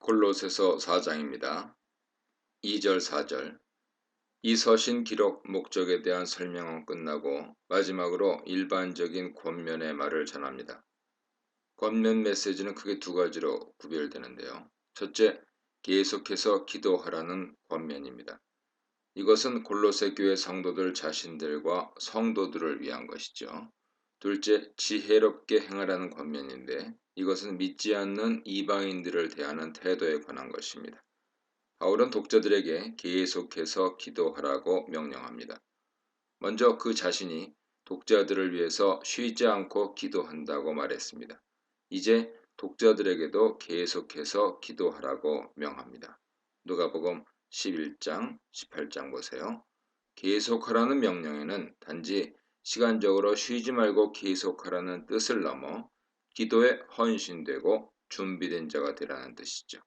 골로새서 4장입니다. 2절 4절. 이 서신 기록 목적에 대한 설명은 끝나고 마지막으로 일반적인 권면의 말을 전합니다. 권면 메시지는 크게 두 가지로 구별되는데요. 첫째, 계속해서 기도하라는 권면입니다. 이것은 골로새 교회 성도들 자신들과 성도들을 위한 것이죠. 둘째, 지혜롭게 행하라는 권면인데 이것은 믿지 않는 이방인들을 대하는 태도에 관한 것입니다. 바울은 독자들에게 계속해서 기도하라고 명령합니다. 먼저 그 자신이 독자들을 위해서 쉬지 않고 기도한다고 말했습니다. 이제 독자들에게도 계속해서 기도하라고 명합니다. 누가복음 11장, 18장 보세요. 계속하라는 명령에는 단지 시간적으로 쉬지 말고 계속하라는 뜻을 넘어 기도에 헌신되고 준비된 자가 되라는 뜻이죠.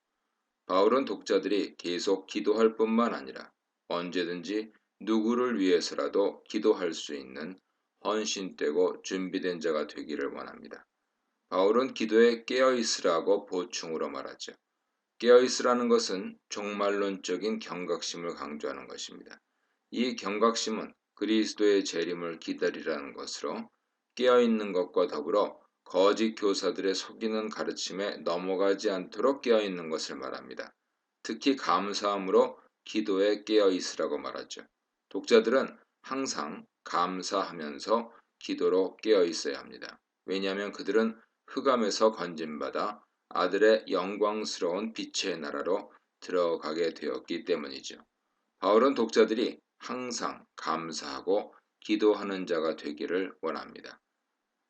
바울은 독자들이 계속 기도할 뿐만 아니라 언제든지 누구를 위해서라도 기도할 수 있는 헌신되고 준비된 자가 되기를 원합니다. 바울은 기도에 깨어있으라고 보충으로 말하죠. 깨어있으라는 것은 종말론적인 경각심을 강조하는 것입니다. 이 경각심은 그리스도의 재림을 기다리라는 것으로 깨어있는 것과 더불어 거짓 교사들의 속이는 가르침에 넘어가지 않도록 깨어있는 것을 말합니다. 특히 감사함으로 기도에 깨어있으라고 말하죠. 독자들은 항상 감사하면서 기도로 깨어있어야 합니다. 왜냐하면 그들은 흑암에서 건진받아 아들의 영광스러운 빛의 나라로 들어가게 되었기 때문이죠. 바울은 독자들이 항상 감사하고 기도하는 자가 되기를 원합니다.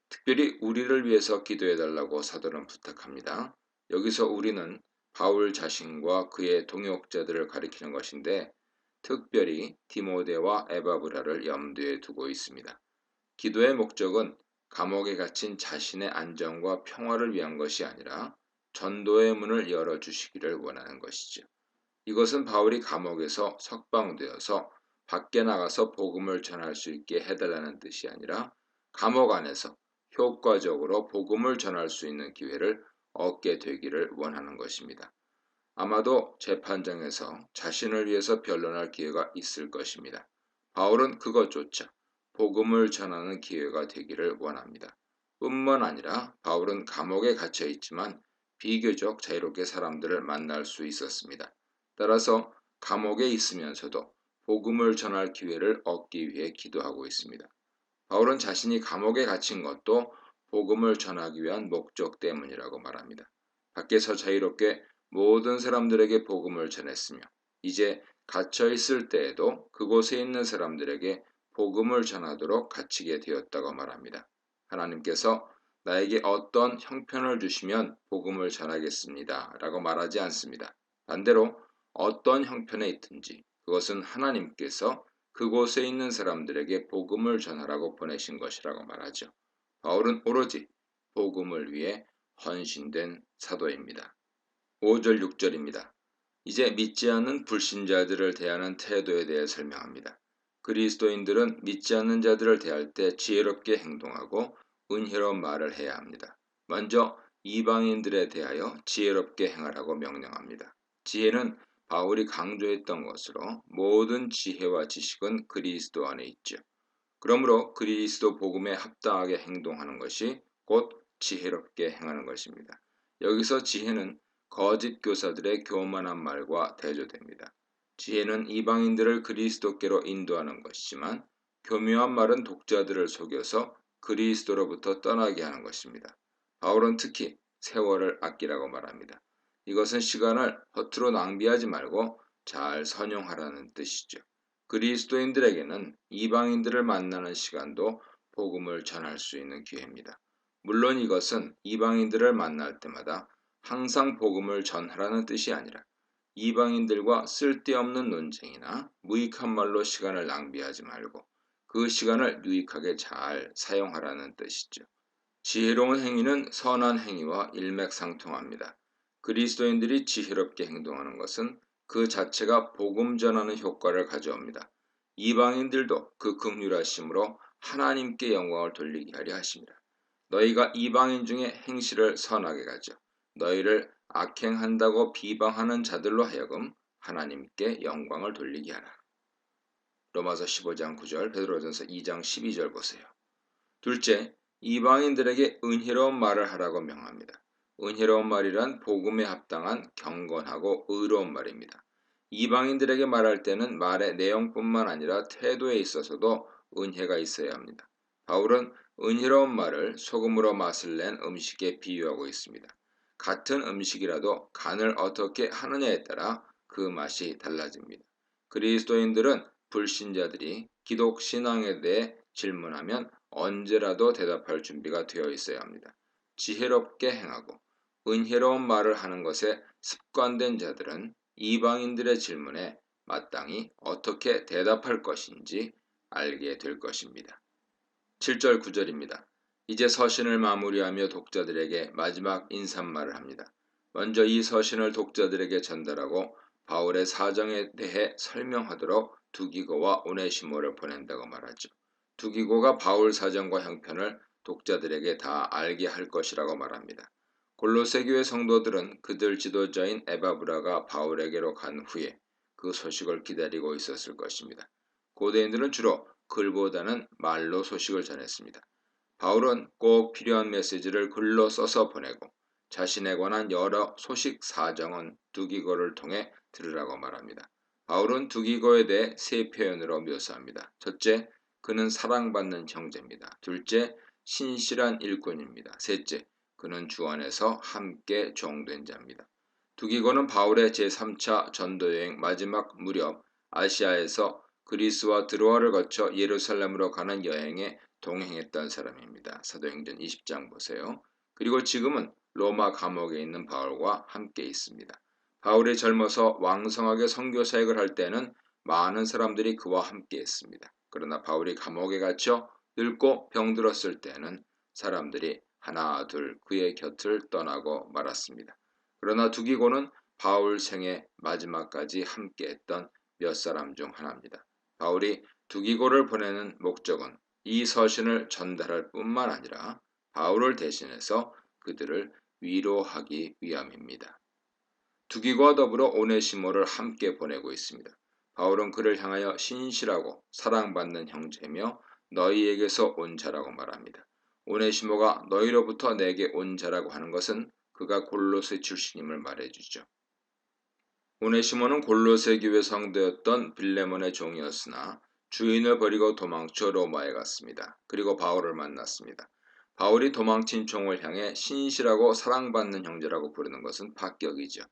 특별히 우리를 위해서 기도해달라고 사도는 부탁합니다. 여기서 우리는 바울 자신과 그의 동역자들을 가리키는 것인데 특별히 디모데와 에바브라를 염두에 두고 있습니다. 기도의 목적은 감옥에 갇힌 자신의 안정과 평화를 위한 것이 아니라 전도의 문을 열어주시기를 원하는 것이죠. 이것은 바울이 감옥에서 석방되어서 밖에 나가서 복음을 전할 수 있게 해달라는 뜻이 아니라 감옥 안에서 효과적으로 복음을 전할 수 있는 기회를 얻게 되기를 원하는 것입니다. 아마도 재판장에서 자신을 위해서 변론할 기회가 있을 것입니다. 바울은 그것조차 복음을 전하는 기회가 되기를 원합니다. 뿐만 아니라 바울은 감옥에 갇혀 있지만 비교적 자유롭게 사람들을 만날 수 있었습니다. 따라서 감옥에 있으면서도 복음을 전할 기회를 얻기 위해 기도하고 있습니다. 바울은 자신이 감옥에 갇힌 것도 복음을 전하기 위한 목적 때문이라고 말합니다. 밖에서 자유롭게 모든 사람들에게 복음을 전했으며 이제 갇혀 있을 때에도 그곳에 있는 사람들에게 복음을 전하도록 갇히게 되었다고 말합니다. 하나님께서 나에게 어떤 형편을 주시면 복음을 전하겠습니다 라고 말하지 않습니다. 반대로 어떤 형편에 있든지 그것은 하나님께서 그곳에 있는 사람들에게 복음을 전하라고 보내신 것이라고 말하죠. 바울은 오로지 복음을 위해 헌신된 사도입니다. 5절 6절입니다. 이제 믿지 않는 불신자들을 대하는 태도에 대해 설명합니다. 그리스도인들은 믿지 않는 자들을 대할 때 지혜롭게 행동하고 은혜로운 말을 해야 합니다. 먼저 이방인들에 대하여 지혜롭게 행하라고 명령합니다. 지혜는 바울이 강조했던 것으로 모든 지혜와 지식은 그리스도 안에 있죠. 그러므로 그리스도 복음에 합당하게 행동하는 것이 곧 지혜롭게 행하는 것입니다. 여기서 지혜는 거짓 교사들의 교만한 말과 대조됩니다. 지혜는 이방인들을 그리스도께로 인도하는 것이지만 교묘한 말은 독자들을 속여서 그리스도로부터 떠나게 하는 것입니다. 바울은 특히 세월을 아끼라고 말합니다. 이것은 시간을 허투루 낭비하지 말고 잘 선용하라는 뜻이죠. 그리스도인들에게는 이방인들을 만나는 시간도 복음을 전할 수 있는 기회입니다. 물론 이것은 이방인들을 만날 때마다 항상 복음을 전하라는 뜻이 아니라 이방인들과 쓸데없는 논쟁이나 무익한 말로 시간을 낭비하지 말고 그 시간을 유익하게 잘 사용하라는 뜻이죠. 지혜로운 행위는 선한 행위와 일맥상통합니다. 그리스도인들이 지혜롭게 행동하는 것은 그 자체가 복음 전하는 효과를 가져옵니다. 이방인들도 그 긍휼하심으로 하나님께 영광을 돌리게 하려 하십니다. 너희가 이방인 중에 행실을 선하게 가져 너희를 악행한다고 비방하는 자들로 하여금 하나님께 영광을 돌리게 하라. 로마서 15장 9절, 베드로전서 2장 12절 보세요. 둘째, 이방인들에게 은혜로운 말을 하라고 명합니다. 은혜로운 말이란 복음에 합당한 경건하고 의로운 말입니다. 이방인들에게 말할 때는 말의 내용뿐만 아니라 태도에 있어서도 은혜가 있어야 합니다. 바울은 은혜로운 말을 소금으로 맛을 낸 음식에 비유하고 있습니다. 같은 음식이라도 간을 어떻게 하느냐에 따라 그 맛이 달라집니다. 그리스도인들은 불신자들이 기독 신앙에 대해 질문하면 언제라도 대답할 준비가 되어 있어야 합니다. 지혜롭게 행하고 은혜로운 말을 하는 것에 습관된 자들은 이방인들의 질문에 마땅히 어떻게 대답할 것인지 알게 될 것입니다. 7절 9절입니다. 이제 서신을 마무리하며 독자들에게 마지막 인사말을 합니다. 먼저 이 서신을 독자들에게 전달하고 바울의 사정에 대해 설명하도록 두기고와 오네시모를 보낸다고 말하죠. 두기고가 바울 사정과 형편을 독자들에게 다 알게 할 것이라고 말합니다. 골로새 교회 성도들은 그들 지도자인 에바브라가 바울에게로 간 후에 그 소식을 기다리고 있었을 것입니다. 고대인들은 주로 글보다는 말로 소식을 전했습니다. 바울은 꼭 필요한 메시지를 글로 써서 보내고 자신에 관한 여러 소식 사정은 두기고를 통해 들으라고 말합니다. 바울은 두기고에 대해 세 표현으로 묘사합니다. 첫째, 그는 사랑받는 형제입니다. 둘째, 신실한 일꾼입니다. 셋째, 그는 주 안에서 함께 종된 자입니다. 두기고는 바울의 제3차 전도여행 마지막 무렵 아시아에서 그리스와 드로아를 거쳐 예루살렘으로 가는 여행에 동행했던 사람입니다. 사도행전 20장 보세요. 그리고 지금은 로마 감옥에 있는 바울과 함께 있습니다. 바울이 젊어서 왕성하게 선교 사역을 할 때는 많은 사람들이 그와 함께 했습니다. 그러나 바울이 감옥에 갇혀 늙고 병들었을 때는 사람들이 하나 둘 그의 곁을 떠나고 말았습니다. 그러나 두기고는 바울 생애 마지막까지 함께했던 몇 사람 중 하나입니다. 바울이 두기고를 보내는 목적은 이 서신을 전달할 뿐만 아니라 바울을 대신해서 그들을 위로하기 위함입니다. 두기고와 더불어 오네시모를 함께 보내고 있습니다. 바울은 그를 향하여 신실하고 사랑받는 형제며 너희에게서 온 자라고 말합니다. 오네시모가 너희로부터 내게 온 자라고 하는 것은 그가 골로새 출신임을 말해주죠. 오네시모는 골로새 교회 성도였던 빌레몬의 종이었으나 주인을 버리고 도망쳐 로마에 갔습니다. 그리고 바울을 만났습니다. 바울이 도망친 종을 향해 신실하고 사랑받는 형제라고 부르는 것은 파격이죠.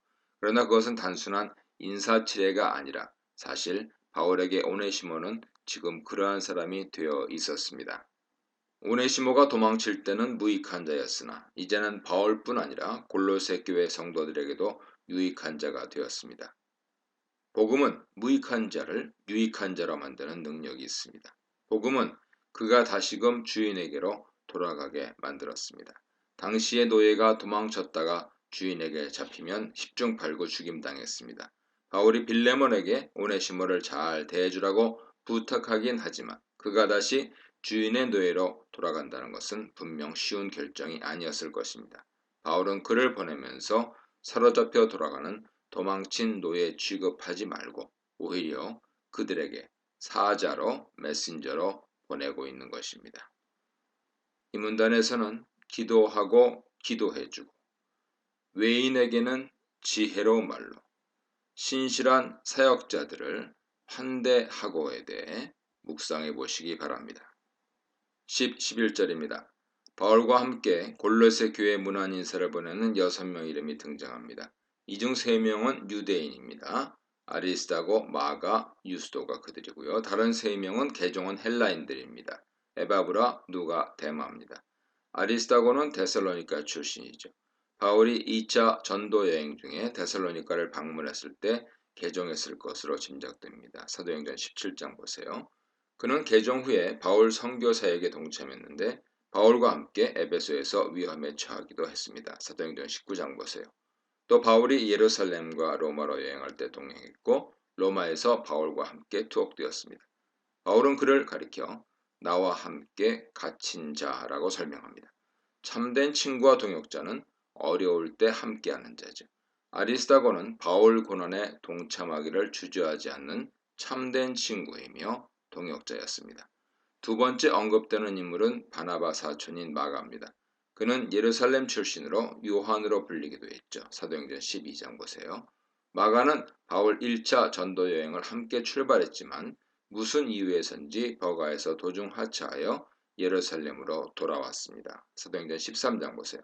그러나 그것은 단순한 인사치레가 아니라 사실 바울에게 오네시모는 지금 그러한 사람이 되어 있었습니다. 오네시모가 도망칠 때는 무익한 자였으나 이제는 바울뿐 아니라 골로새 교회 성도들에게도 유익한 자가 되었습니다. 복음은 무익한 자를 유익한 자로 만드는 능력이 있습니다. 복음은 그가 다시금 주인에게로 돌아가게 만들었습니다. 당시의 노예가 도망쳤다가 주인에게 잡히면 10중 8구 죽임당했습니다. 바울이 빌레몬에게 오네시모를 잘 대해주라고 부탁하긴 하지만 그가 다시 주인의 노예로 돌아간다는 것은 분명 쉬운 결정이 아니었을 것입니다. 바울은 그를 보내면서 사로잡혀 돌아가는 도망친 노예 취급하지 말고 오히려 그들에게 사자로 메신저로 보내고 있는 것입니다. 이 문단에서는 기도하고 기도해주고 외인에게는 지혜로운 말로 신실한 사역자들을 환대하고에 대해 묵상해 보시기 바랍니다. 11절입니다. 바울과 함께 골로새 교회 문안 인사를 보내는 6명 이름이 등장합니다. 이 중 3명은 유대인입니다. 아리스다고, 마가, 유스도가 그들이고요. 다른 3명은 개종은 헬라인들입니다. 에바브라, 누가, 데마입니다. 아리스다고는 데살로니가 출신이죠. 바울이 2차 전도 여행 중에 데살로니가를 방문했을 때 개종했을 것으로 짐작됩니다. 사도행전 17장 보세요. 그는 개종 후에 바울 선교 사역에 동참했는데 바울과 함께 에베소에서 위험에 처하기도 했습니다. 사도행전 19장 보세요. 또 바울이 예루살렘과 로마로 여행할 때 동행했고 로마에서 바울과 함께 투옥되었습니다. 바울은 그를 가리켜 나와 함께 갇힌 자라고 설명합니다. 참된 친구와 동역자는 어려울 때 함께하는 자죠. 아리스다고는 바울 고난에 동참하기를 주저하지 않는 참된 친구이며 동역자였습니다. 두 번째 언급되는 인물은 바나바 사촌인 마가입니다. 그는 예루살렘 출신으로 요한으로 불리기도 했죠. 사도행전 12장 보세요. 마가는 바울 1차 전도 여행을 함께 출발했지만 무슨 이유에선지 버가에서 도중 하차하여 예루살렘으로 돌아왔습니다. 사도행전 13장 보세요.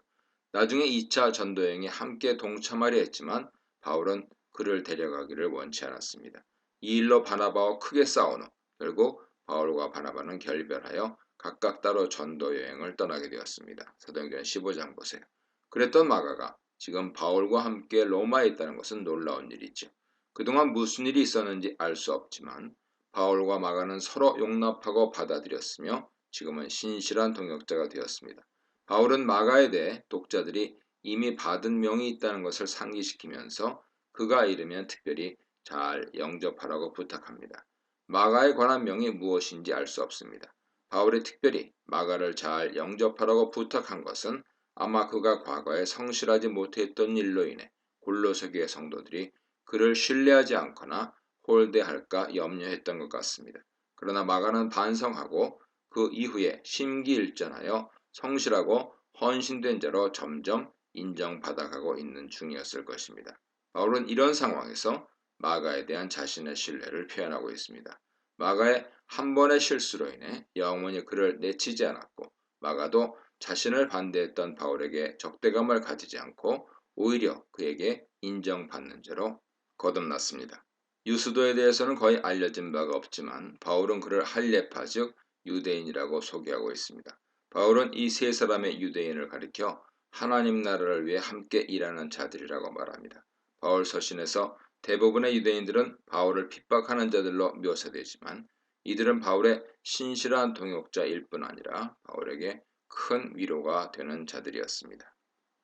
나중에 2차 전도 여행에 함께 동참하려 했지만 바울은 그를 데려가기를 원치 않았습니다. 이 일로 바나바와 크게 싸운 후 결국 바울과 바나바는 결별하여 각각 따로 전도 여행을 떠나게 되었습니다. 사도행전 15장 보세요. 그랬던 마가가 지금 바울과 함께 로마에 있다는 것은 놀라운 일이죠. 그동안 무슨 일이 있었는지 알 수 없지만 바울과 마가는 서로 용납하고 받아들였으며 지금은 신실한 동역자가 되었습니다. 바울은 마가에 대해 독자들이 이미 받은 명이 있다는 것을 상기시키면서 그가 이르면 특별히 잘 영접하라고 부탁합니다. 마가에 관한 명이 무엇인지 알 수 없습니다. 바울이 특별히 마가를 잘 영접하라고 부탁한 것은 아마 그가 과거에 성실하지 못했던 일로 인해 골로새 교회 성도들이 그를 신뢰하지 않거나 홀대할까 염려했던 것 같습니다. 그러나 마가는 반성하고 그 이후에 심기일전하여 성실하고 헌신된 자로 점점 인정받아가고 있는 중이었을 것입니다. 바울은 이런 상황에서 마가에 대한 자신의 신뢰를 표현하고 있습니다. 마가의 한 번의 실수로 인해 영원히 그를 내치지 않았고 마가도 자신을 반대했던 바울에게 적대감을 가지지 않고 오히려 그에게 인정받는 자로 거듭났습니다. 유수도에 대해서는 거의 알려진 바가 없지만 바울은 그를 할례파 즉 유대인이라고 소개하고 있습니다. 바울은 이 세 사람의 유대인을 가리켜 하나님 나라를 위해 함께 일하는 자들이라고 말합니다. 바울 서신에서 대부분의 유대인들은 바울을 핍박하는 자들로 묘사되지만 이들은 바울의 신실한 동역자일 뿐 아니라 바울에게 큰 위로가 되는 자들이었습니다.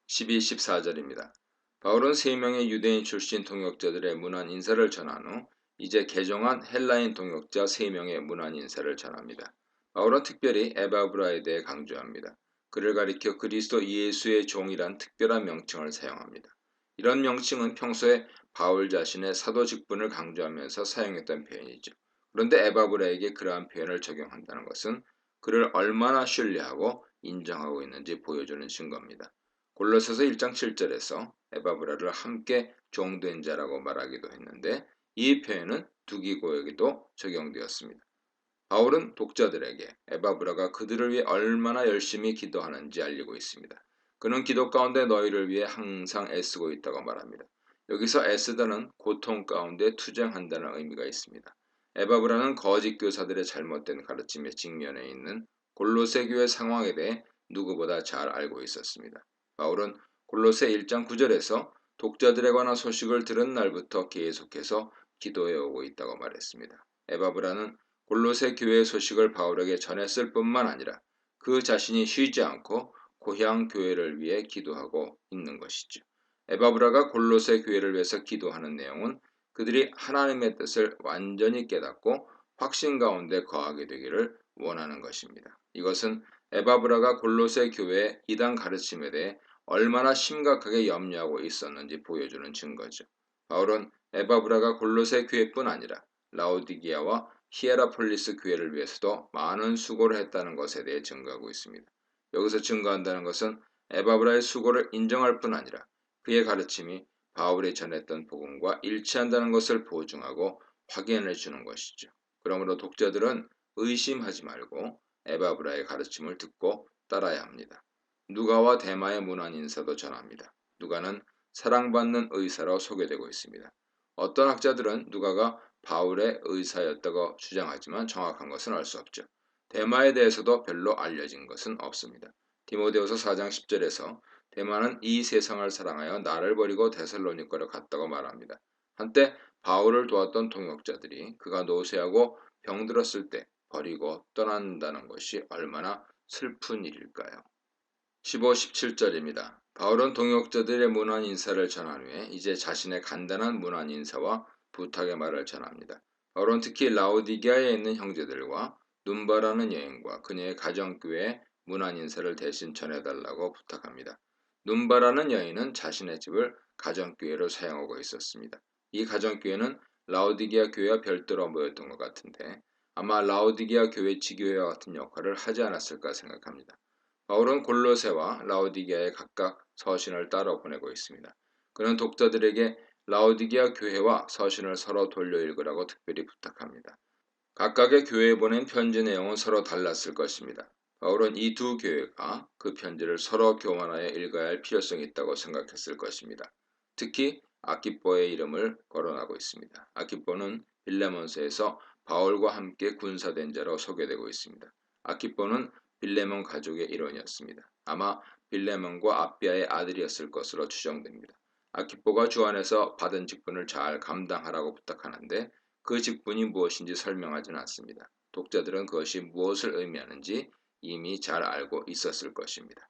12, 14절입니다. 바울은 3명의 유대인 출신 동역자들의 문안 인사를 전한 후 이제 개종한 헬라인 동역자 3명의 문안 인사를 전합니다. 바울은 특별히 에바브라에 대해 강조합니다. 그를 가리켜 그리스도 예수의 종이란 특별한 명칭을 사용합니다. 이런 명칭은 평소에 바울 자신의 사도 직분을 강조하면서 사용했던 표현이죠. 그런데 에바브라에게 그러한 표현을 적용한다는 것은 그를 얼마나 신뢰하고 인정하고 있는지 보여주는 증거입니다. 골로새서 1장 7절에서 에바브라를 함께 종된 자라고 말하기도 했는데 이 표현은 두기고에게도 적용되었습니다. 바울은 독자들에게 에바브라가 그들을 위해 얼마나 열심히 기도하는지 알리고 있습니다. 그는 기도 가운데 너희를 위해 항상 애쓰고 있다고 말합니다. 여기서 애쓰다는 고통 가운데 투쟁한다는 의미가 있습니다. 에바브라는 거짓 교사들의 잘못된 가르침에 직면해 있는 골로새 교회 상황에 대해 누구보다 잘 알고 있었습니다. 바울은 골로새 1장 9절에서 독자들에 관한 소식을 들은 날부터 계속해서 기도해 오고 있다고 말했습니다. 에바브라는 골로새 교회의 소식을 바울에게 전했을 뿐만 아니라 그 자신이 쉬지 않고 고향 교회를 위해 기도하고 있는 것이죠. 에바브라가 골로새 교회를 위해서 기도하는 내용은 그들이 하나님의 뜻을 완전히 깨닫고 확신 가운데 거하게 되기를 원하는 것입니다. 이것은 에바브라가 골로새 교회의 이단 가르침에 대해 얼마나 심각하게 염려하고 있었는지 보여주는 증거죠. 바울은 에바브라가 골로새 교회뿐 아니라 라오디게아와 히에라폴리스 교회를 위해서도 많은 수고를 했다는 것에 대해 증거하고 있습니다. 여기서 증거한다는 것은 에바브라의 수고를 인정할 뿐 아니라 그의 가르침이 바울이 전했던 복음과 일치한다는 것을 보증하고 확인해 주는 것이죠. 그러므로 독자들은 의심하지 말고 에바브라의 가르침을 듣고 따라야 합니다. 누가와 데마의 문안 인사도 전합니다. 누가는 사랑받는 의사로 소개되고 있습니다. 어떤 학자들은 누가가 바울의 의사였다고 주장하지만 정확한 것은 알 수 없죠. 데마에 대해서도 별로 알려진 것은 없습니다. 디모데후서 4장 10절에서 데마는 이 세상을 사랑하여 나를 버리고 데살로니가로 갔다고 말합니다. 한때 바울을 도왔던 동역자들이 그가 노쇠하고 병들었을 때 버리고 떠난다는 것이 얼마나 슬픈 일일까요? 15, 17절입니다. 바울은 동역자들의 문안 인사를 전한 후에 이제 자신의 간단한 문안 인사와 부탁의 말을 전합니다. 바울은 특히 라오디게아에 있는 형제들과 눈바라는 여인과 그녀의 가정교회에 문안 인사를 대신 전해달라고 부탁합니다. 눈바라는 여인은 자신의 집을 가정교회로 사용하고 있었습니다. 이 가정교회는 라오디게아 교회와 별도로 모였던 것 같은데 아마 라오디게아 교회 지교회와 같은 역할을 하지 않았을까 생각합니다. 바울은 골로새와 라오디게아에 각각 서신을 따로 보내고 있습니다. 그는 독자들에게 라오디게아 교회와 서신을 서로 돌려 읽으라고 특별히 부탁합니다. 각각의 교회에 보낸 편지 내용은 서로 달랐을 것입니다. 바울은 이 두 교회가 그 편지를 서로 교환하여 읽어야 할 필요성이 있다고 생각했을 것입니다. 특히 아키뽀의 이름을 거론하고 있습니다. 아키뽀는 빌레몬서에서 바울과 함께 군사된 자로 소개되고 있습니다. 아키뽀는 빌레몬 가족의 일원이었습니다. 아마 빌레몬과 아비아의 아들이었을 것으로 추정됩니다. 아키뽀가 주 안에서 받은 직분을 잘 감당하라고 부탁하는데 그 직분이 무엇인지 설명하지는 않습니다. 독자들은 그것이 무엇을 의미하는지 이미 잘 알고 있었을 것입니다.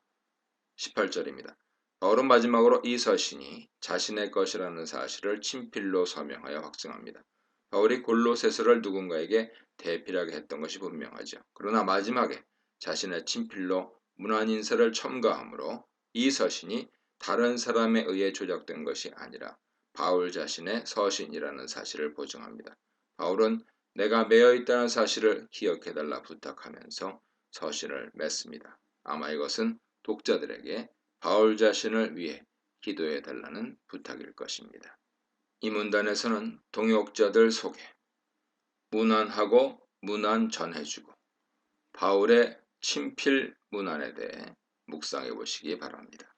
18절입니다. 바울은 마지막으로 이 서신이 자신의 것이라는 사실을 친필로 서명하여 확증합니다. 바울이 골로새서를 누군가에게 대필하게 했던 것이 분명하죠. 그러나 마지막에 자신의 친필로 문안인사를 첨가하므로 이 서신이 다른 사람에 의해 조작된 것이 아니라 바울 자신의 서신이라는 사실을 보증합니다. 바울은 내가 매여 있다는 사실을 기억해달라 부탁하면서 서신을 맺습니다. 아마 이것은 독자들에게 바울 자신을 위해 기도해 달라는 부탁일 것입니다. 이 문단에서는 동역자들 소개, 문안하고 문안 전해주고 바울의 친필 문안에 대해 묵상해 보시기 바랍니다.